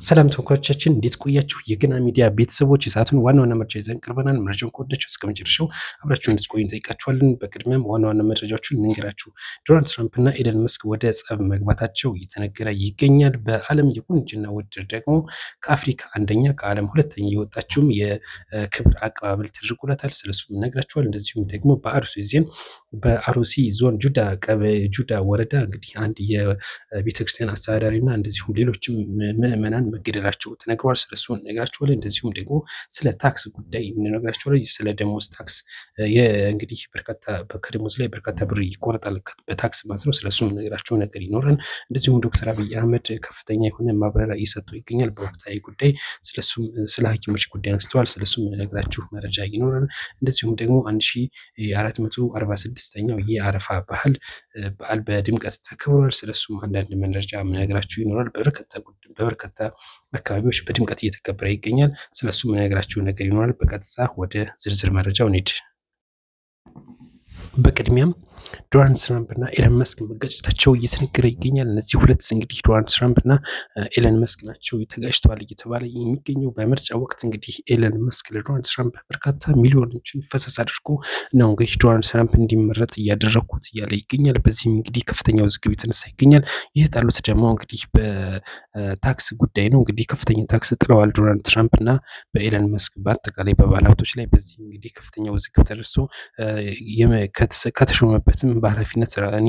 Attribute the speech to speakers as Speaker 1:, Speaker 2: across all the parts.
Speaker 1: ሰላም ተመልካቾቻችን እንዴት ቆያችሁ? የገና ሚዲያ ቤተሰቦች የሰዓቱን ዋና ዋና መረጃ ይዘን ቀርበናል። መረጃውን ከወዳችሁ እስከ መጨረሻው አብራችሁ እንድትቆዩ እንጠይቃችኋለን። በቅድሚያም ዋና ዋና መረጃዎችን እንንገራችሁ። ዶናልድ ትራምፕ እና ኤለን መስክ ወደ ጸብ መግባታቸው እየተነገረ ይገኛል። በዓለም የቁንጅና ውድድር ደግሞ ከአፍሪካ አንደኛ ከዓለም ሁለተኛ የወጣችውም የክብር አቀባበል ተደርጎላታል። ስለሱም እነግራችኋል። እንደዚሁም ደግሞ በአሩሲ ዞን ጁዳ ወረዳ እንግዲህ አንድ የቤተክርስቲያን አስተዳዳሪና እንደዚሁም ሌሎችም ምዕመናን መገደላቸው ተነግሯል። ስለሱ እነግራችኋለን። እንደዚሁም ደግሞ ስለ ታክስ ጉዳይ እንነግራችኋለን። ስለ ደሞዝ ታክስ እንግዲህ ከደሞዝ ላይ በርካታ ብር ይቆረጣል በታክስ ማለት ነው። ስለሱ እነግራችሁ ነገር ይኖራል። እንደዚሁም ዶክተር አብይ አህመድ ከፍተኛ የሆነ ማብራሪያ እየሰጡ ይገኛል በወቅታዊ ጉዳይ። ስለሱም ስለ ሐኪሞች ጉዳይ አንስተዋል። ስለሱም እነግራችሁ መረጃ ይኖራል። እንደዚሁም ደግሞ 1446ኛው የአረፋ በዓል በድምቀት ተከብሯል። ስለሱም አንዳንድ መረጃ የምነግራችሁ ይኖራል። በበርካታ አካባቢዎች በድምቀት እየተከበረ ይገኛል። ስለሱም የምነግራችሁ ነገር ይኖራል። በቀጥታ ወደ ዝርዝር መረጃው እንሂድ። በቅድሚያም ዶናልድ ትራምፕ እና ኤለን መስክ መጋጨታቸው እየተነገረ ይገኛል። እነዚህ ሁለት እንግዲህ ዶናልድ ትራምፕ እና ኤለን መስክ ናቸው ተጋጭተዋል እየተባለ የሚገኘው። በምርጫ ወቅት እንግዲህ ኤለን መስክ ለዶናልድ ትራምፕ በርካታ ሚሊዮኖችን ፈሰስ አድርጎ ነው እንግዲህ ዶናልድ ትራምፕ እንዲመረጥ እያደረግኩት እያለ ይገኛል። በዚህም እንግዲህ ከፍተኛ ውዝግብ የተነሳ ይገኛል። ይህ ጣሉት ደግሞ እንግዲህ በታክስ ጉዳይ ነው። እንግዲህ ከፍተኛ ታክስ ጥለዋል ዶናልድ ትራምፕ እና በኤለን መስክ በአጠቃላይ በባለሀብቶች ላይ። በዚህ እንግዲህ ከፍተኛ ውዝግብ ተደርሶ ከተሾመበትም በኃላፊነት እኔ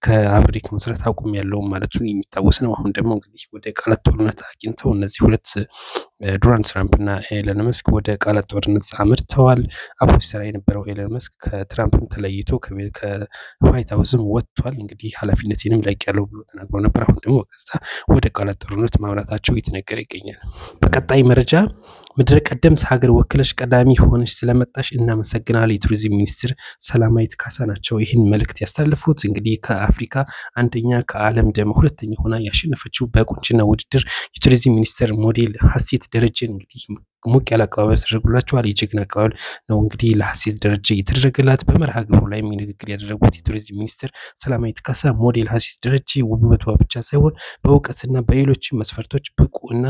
Speaker 1: ከአብሬ ከመስራት አቁም ያለውም ማለቱን የሚታወስ ነው። አሁን ደግሞ እንግዲህ ወደ ቃላት ጦርነት አግኝተው እነዚህ ሁለት ዶናልድ ትራምፕ እና ኤለን መስክ ወደ ቃላት ጦርነት አምርተዋል። አብሮ ሲሰራ የነበረው ኤለን መስክ ከትራምፕም ተለይቶ ከዋይት ሀውስም ወጥቷል። እንግዲህ ኃላፊነቴንም ላቅ ያለው ብሎ ተናግሮ ነበር። አሁን ደግሞ ከዛ ወደ ቃላት ጦርነት ማምራታቸው እየተነገረ ይገኛል። በቀጣይ መረጃ ምድረ ቀደምት ሀገር ወክለሽ ቀዳሚ ሆነሽ ስለመጣሽ እናመሰግናለን። የቱሪዝም ሚኒስትር ሰላማዊት ካሳ ናቸው ይህን መልእክት ያስተላለፉት። እንግዲህ ከአፍሪካ አንደኛ ከዓለም ደግሞ ሁለተኛ ሆና ያሸነፈችው በቁንጅና ውድድር የቱሪዝም ሚኒስትር ሞዴል ሀሴት ደረጀን እንግዲህ ሞቅ ያለ አቀባበል ተደርጎላቸዋል። የጀግና አቀባበል ነው እንግዲህ ለሀሴት ደረጀ የተደረገላት። በመርሃ ግብሩ ላይ ንግግር ያደረጉት የቱሪዝም ሚኒስትር ሰላማዊት ካሳ ሞዴል ሀሴት ደረጀ ውበቷ ብቻ ሳይሆን በእውቀትና በሌሎችም መስፈርቶች ብቁ እና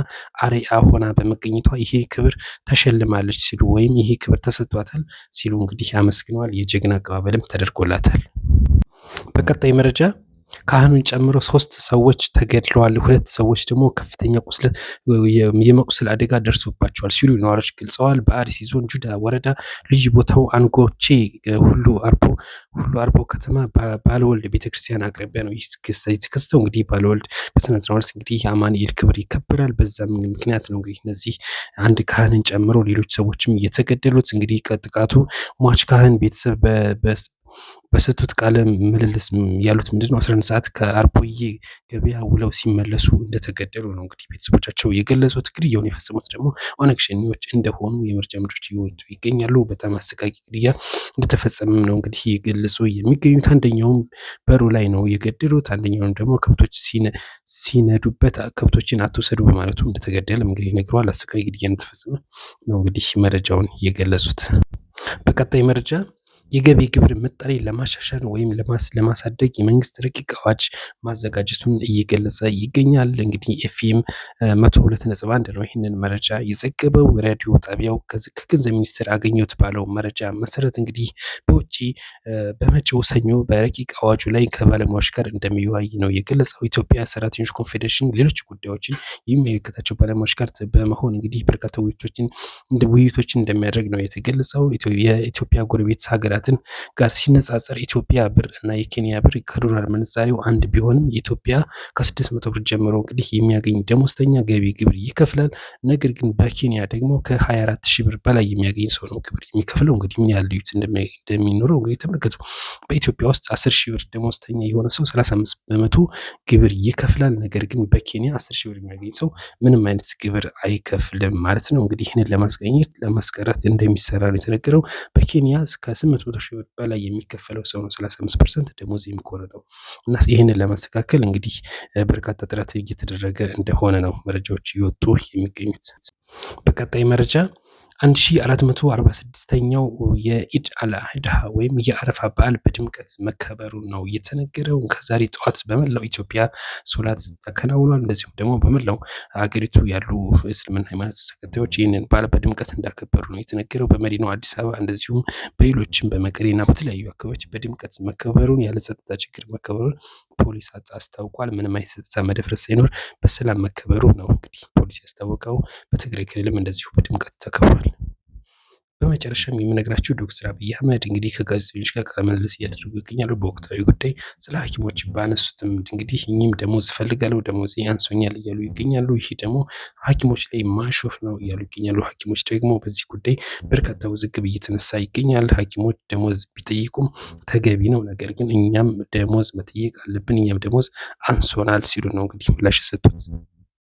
Speaker 1: አርአያ ሆና በመገኘቷ ይሄ ክብር ተሸልማለች ሲሉ ወይም ይሄ ክብር ተሰጥቷታል ሲሉ እንግዲህ አመስግነዋል። የጀግና አቀባበልም ተደርጎላታል። በቀጣይ መረጃ ካህኑን ጨምሮ 3 ሰዎች ተገድለዋል። 2 ሰዎች ደግሞ ከፍተኛ የመቁሰል አደጋ ደርሶባቸዋል ሲሉ ነዋሪዎች ገልጸዋል። በአርሲ ዞን ጁዳ ወረዳ ልዩ ቦታው አንጎቼ ሁሉ አርቦ ከተማ ባለወልድ ቤተክርስቲያን አቅራቢያ ነው የተከሰተው። እንግዲህ ባለወልድ በሰነትራውልስ እንግዲህ የአማኑኤል ክብር ይከበራል። በዛም ምክንያት ነው እንግዲህ እነዚህ አንድ ካህንን ጨምሮ ሌሎች ሰዎችም የተገደሉት። እንግዲህ ከጥቃቱ ሟች ካህን ቤተሰብ በሰጡት ቃለ ምልልስ ያሉት ምንድነው 11 ሰዓት ከአርቦዬ ገበያ ውለው ሲመለሱ እንደተገደሉ ነው እንግዲህ ቤተሰቦቻቸው የገለጹት። ግድያውን የፈጸሙት ደግሞ ኦነግ ሸኔዎች እንደሆኑ የመረጃ ምንጮች እየወጡ ይገኛሉ። በጣም አሰቃቂ ግድያ እንደተፈጸመም ነው እንግዲህ የገለጹ የሚገኙት። አንደኛውም በሩ ላይ ነው የገደሉት። አንደኛውም ደግሞ ከብቶች ሲነዱበት ከብቶችን አትወሰዱ በማለቱ እንደተገደለ እንግዲህ ነግረዋል። አሰቃቂ ግድያ እንደተፈጸመ ነው እንግዲህ መረጃውን የገለጹት። በቀጣይ መረጃ የገቢ ግብር ምጣኔ ለማሻሻል ወይም ለማሳደግ የመንግስት ረቂቅ አዋጅ ማዘጋጀቱን እየገለጸ ይገኛል። እንግዲህ ኤፍኤም 102.1 ነው ይህንን መረጃ የዘገበው። ሬዲዮ ጣቢያው ከገንዘብ ሚኒስቴር አገኘሁት ባለው መረጃ መሰረት እንግዲህ በመጪው ሰኞ በረቂቅ አዋጁ ላይ ከባለሙያዎች ጋር እንደሚወያይ ነው የገለጸው። ኢትዮጵያ ሰራተኞች ኮንፌዴሬሽን ሌሎች ጉዳዮችን የሚመለከታቸው ባለሙያዎች ጋር በመሆን እንግዲህ በርካታ ውይይቶችን እንደሚያደርግ ነው የተገለጸው። የኢትዮጵያ ጎረቤት ሀገራት ጋር ሲነጻጸር ኢትዮጵያ ብር እና የኬንያ ብር ከዶላር ምንዛሬው አንድ ቢሆንም ኢትዮጵያ ከ600 ብር ጀምሮ እንግዲህ የሚያገኝ ደሞዝተኛ ገቢ ግብር ይከፍላል። ነገር ግን በኬንያ ደግሞ ከ24 ሺህ ብር በላይ የሚያገኝ ሰው ነው ግብር የሚከፍለው። እንግዲህ ምን ያህል ልዩነት እንደሚኖረው እንግዲህ ተመልከቱ። በኢትዮጵያ ውስጥ 10 ሺህ ብር ደሞዝተኛ የሆነ ሰው 35 በመቶ ግብር ይከፍላል። ነገር ግን በኬንያ 10 ሺህ ብር የሚያገኝ ሰው ምንም አይነት ግብር አይከፍልም ማለት ነው። እንግዲህ ይህንን ለማስቀረት እንደሚሰራ ነው የተነገረው። በኬንያ እስከ 800 ሺህ ብር በላይ የሚከፈለው ሰው ነው 35% ደሞዝ የሚቆረጠው እና ይህንን ለማስተካከል እንግዲህ በርካታ ጥረት እየተደረገ እንደሆነ ነው መረጃዎች እየወጡ የሚገኙት። በቀጣይ መረጃ 1446ኛው የኢድ አልአድሃ ወይም የአረፋ በዓል በድምቀት መከበሩን ነው የተነገረው። ከዛሬ ጠዋት በመላው ኢትዮጵያ ሶላት ተከናውኗል። እንደዚሁም ደግሞ በመላው ሀገሪቱ ያሉ እስልምና ሃይማኖት ተከታዮች ይህንን በዓል በድምቀት እንዳከበሩ ነው የተነገረው። በመዲናው አዲስ አበባ እንደዚሁም በሌሎችም በመቀሌና በተለያዩ አካባቢዎች በድምቀት መከበሩን ያለ ጸጥታ ችግር መከበሩን ፖሊስ አስታውቋል። ምንም አይነት ጸጥታ መደፍረስ ሳይኖር በሰላም መከበሩ ነው እንግዲህ ፖሊስ ያስታወቀው። በትግራይ ክልልም እንደዚሁ በድምቀት ተከብሯል። በመጨረሻም የምነግራችሁ ዶክተር አብይ አህመድ እንግዲህ ከጋዜጠኞች ጋር ቃለ ምልልስ እያደረጉ ይገኛሉ። በወቅታዊ ጉዳይ ስለ ሐኪሞች ባነሱትም እንግዲህ እኚህም ደሞዝ እፈልጋለሁ ደሞዝ ያንሶኛል እያሉ ይገኛሉ። ይህ ደግሞ ሐኪሞች ላይ ማሾፍ ነው እያሉ ይገኛሉ። ሐኪሞች ደግሞ በዚህ ጉዳይ በርካታ ውዝግብ እየተነሳ ይገኛል። ሐኪሞች ደሞዝ ቢጠይቁም ተገቢ ነው፣ ነገር ግን እኛም ደሞዝ መጠየቅ አለብን፣ እኛም ደሞዝ አንሶናል ሲሉ ነው እንግዲህ ምላሽ የሰጡት።